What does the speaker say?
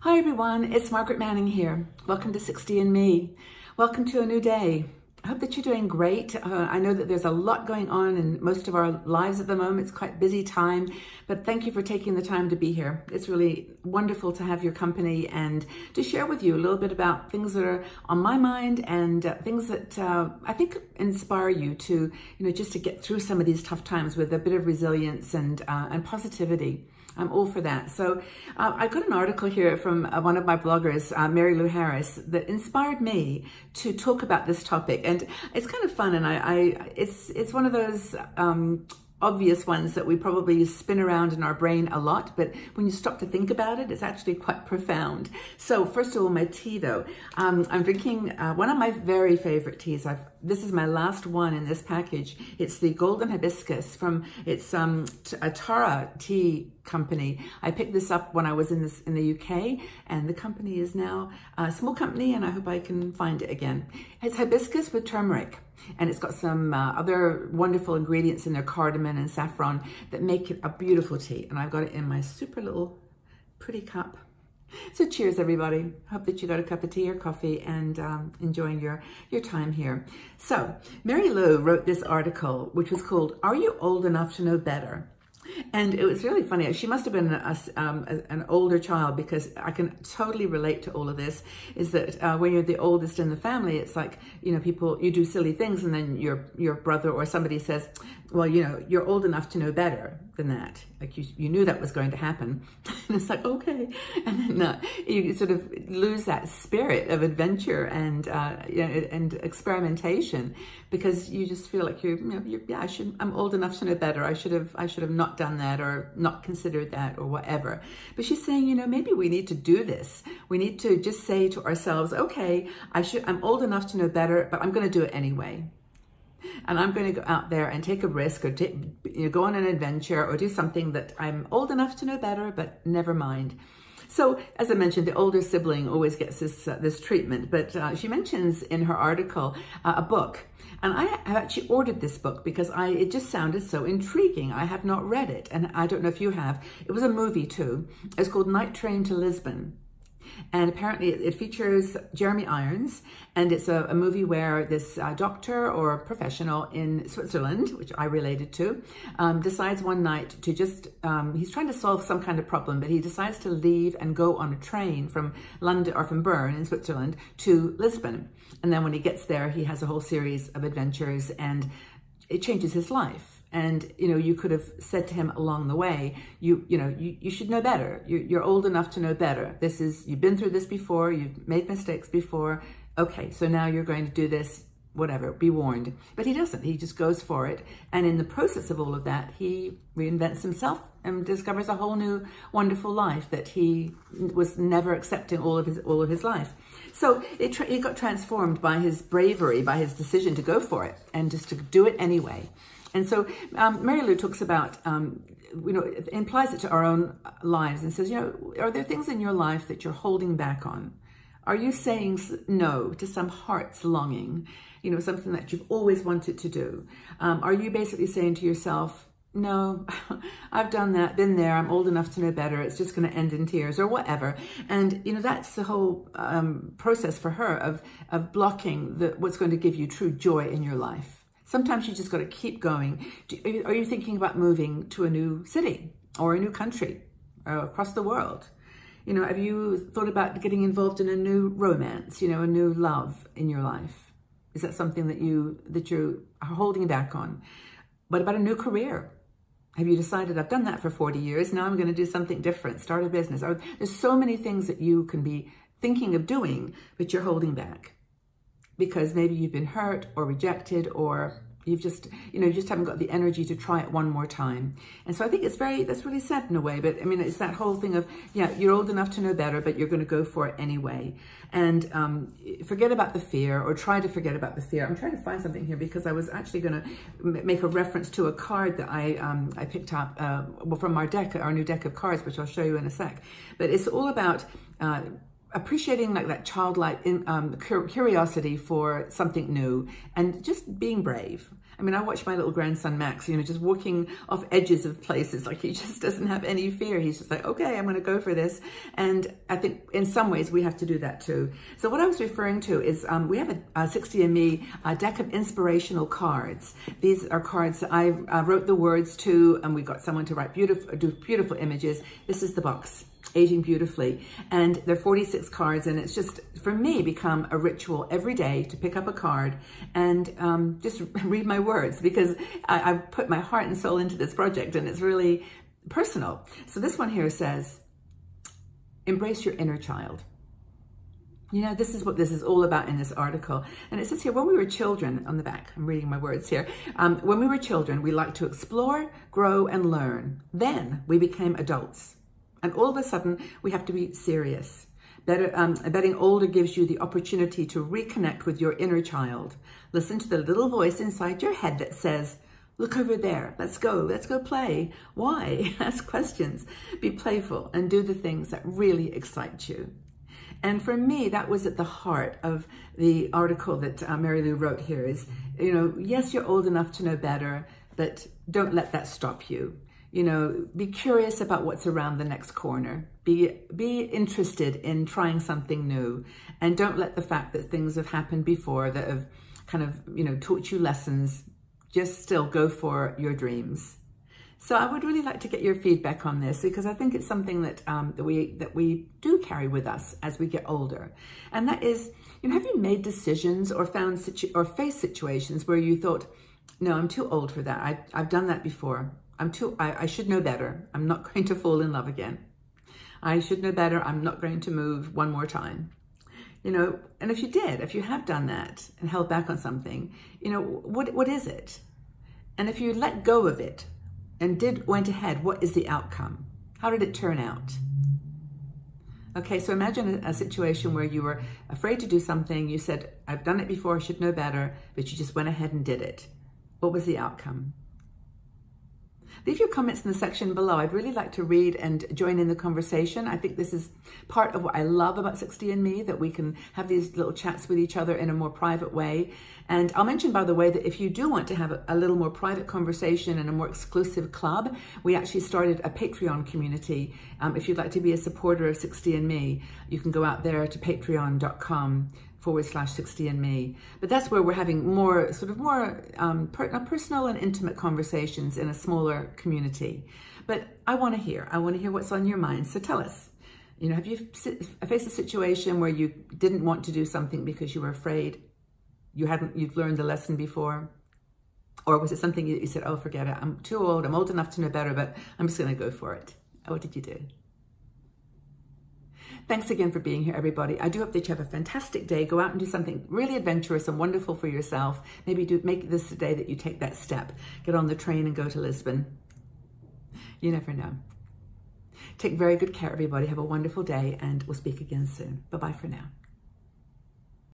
Hi everyone, it's Margaret Manning here. Welcome to 60andMe. Welcome to a new day. I hope that you're doing great. I know that there's a lot going on in most of our lives at the moment. It's quite a busy time, but thank you for taking the time to be here. It's really wonderful to have your company and to share with you a little bit about things that are on my mind and things that I think inspire you to, just to get through some of these tough times with a bit of resilience and positivity. I'm all for that. So I got an article here from one of my bloggers, Mary Lou Harris, that inspired me to talk about this topic. And it's kind of fun, and it's one of those obvious ones that we probably spin around in our brain a lot, but when you stop to think about it, it's actually quite profound. So first of all, my tea though. I'm drinking one of my very favorite teas. This is my last one in this package. It's the Golden Hibiscus it's a Tara tea company. I picked this up when I was in the UK, and the company is now a small company, and I hope I can find it again. It's hibiscus with turmeric, and it's got some other wonderful ingredients in there, cardamom and saffron, that make it a beautiful tea. And I've got it in my super little pretty cup. So cheers, everybody. Hope that you got a cup of tea or coffee and enjoying your time here. So Mary Lou wrote this article, which was called, "Are You Old Enough to Know Better?" And it was really funny. She must have been an older child, because I can totally relate to all of this. Is that when you're the oldest in the family, it's like, you do silly things, and then your brother or somebody says, well, you're old enough to know better than that. Like you knew that was going to happen. And it's like, okay. And then you sort of lose that spirit of adventure and experimentation, because you just feel like I'm old enough to know better. I should have not done that, or not considered that, or whatever. But she's saying, maybe we need to do this. We need to just say to ourselves, okay, I'm old enough to know better, but I'm going to do it anyway. And I'm going to go out there and take a risk, or go on an adventure, or do something that I'm old enough to know better, but never mind. So, as I mentioned, the older sibling always gets this treatment. But she mentions in her article a book. And I have actually ordered this book because it just sounded so intriguing. I have not read it, and I don't know if you have. It was a movie too. It's called Night Train to Lisbon. And apparently it features Jeremy Irons, and it's a movie where this doctor or professional in Switzerland, which I related to, decides one night to just, he's trying to solve some kind of problem, but he decides to leave and go on a train from London, or from Bern in Switzerland, to Lisbon. And then when he gets there, he has a whole series of adventures, and it changes his life. And, you could have said to him along the way, you should know better. You're old enough to know better. You've been through this before. You've made mistakes before. Okay, so now you're going to do this, whatever, be warned. But he doesn't. He just goes for it. And in the process of all of that, he reinvents himself and discovers a whole new wonderful life that he was never accepting all of his life. So he got transformed by his bravery, by his decision to go for it and just to do it anyway. And so Mary Lou talks about, it implies it to our own lives and says, are there things in your life that you're holding back on? Are you saying no to some heart's longing, something that you've always wanted to do? Are you basically saying to yourself, no, I've done that, been there, I'm old enough to know better, it's just going to end in tears, or whatever. And, that's the whole process for her of blocking what's going to give you true joy in your life. Sometimes you just got to keep going. Are you thinking about moving to a new city or a new country across the world? Have you thought about getting involved in a new romance, a new love in your life? Is that something that you are holding back on? What about a new career? Have you decided, I've done that for 40 years, now I'm going to do something different, start a business? There's so many things that you can be thinking of doing, but you're holding back. Because maybe you've been hurt or rejected, or you just haven't got the energy to try it one more time. And so I think that's really sad in a way, but I mean, it's that whole thing of, you're old enough to know better, but you're going to go for it anyway. And forget about the fear, or try to forget about the fear. I'm trying to find something here, because I was actually going to make a reference to a card that I picked up from our new deck of cards, which I'll show you in a sec. But it's all about appreciating that childlike curiosity for something new, and just being brave. I mean, I watch my little grandson, Max, you know, just walking off edges of places. Like, he just doesn't have any fear. He's just like, okay, I'm going to go for this. And I think in some ways we have to do that too. So what I was referring to is we have a 60andMe deck of inspirational cards. These are cards that I wrote the words to, and we got someone to write do beautiful images. This is the box. Aging Beautifully, and there are 46 cards, and it's just, for me, become a ritual every day to pick up a card and just read my words, because I've put my heart and soul into this project, and it's really personal. So this one here says, embrace your inner child. You know, this is what this is all about in this article. And it says here, when we were children, on the back, I'm reading my words here. When we were children, we liked to explore, grow, and learn. Then we became adults. And all of a sudden, we have to be serious. Getting older gives you the opportunity to reconnect with your inner child. Listen to the little voice inside your head that says, look over there, let's go play. Why? Ask questions, be playful, and do the things that really excite you. And for me, that was at the heart of the article that Mary Lou wrote here is, you know, yes, you're old enough to know better, but don't let that stop you. You know, be curious about what's around the next corner. Be interested in trying something new. And don't let the fact that things have happened before that have kind of, you know, taught you lessons, just still go for your dreams. So I would really like to get your feedback on this, because I think it's something that that we do carry with us as we get older. And that is, you know, have you made decisions or faced situations where you thought, no, I'm too old for that. I've done that before. I should know better. I'm not going to fall in love again. I should know better. I'm not going to move one more time. You know, and if you have done that and held back on something, you know, what is it? And if you let go of it and went ahead, what is the outcome? How did it turn out? Okay, so imagine a situation where you were afraid to do something. You said, I've done it before, I should know better, but you just went ahead and did it. What was the outcome? Leave your comments in the section below. I'd really like to read and join in the conversation. I think this is part of what I love about 60andMe, that we can have these little chats with each other in a more private way. And I'll mention, by the way, that if you do want to have a little more private conversation and a more exclusive club, we actually started a Patreon community. If you'd like to be a supporter of 60andMe, you can go out there to patreon.com/60andMe. But that's where we're having more personal and intimate conversations in a smaller community. But I want to hear what's on your mind. So tell us, you know, have you faced a situation where you didn't want to do something because you were afraid you'd learned the lesson before? Or was it something you said, oh, forget it, I'm too old, I'm old enough to know better, but I'm just going to go for it? What did you do? Thanks again for being here, everybody. I do hope that you have a fantastic day. Go out and do something really adventurous and wonderful for yourself. Maybe make this the day that you take that step. Get on the train and go to Lisbon. You never know. Take very good care, everybody. Have a wonderful day, and we'll speak again soon. Bye-bye for now.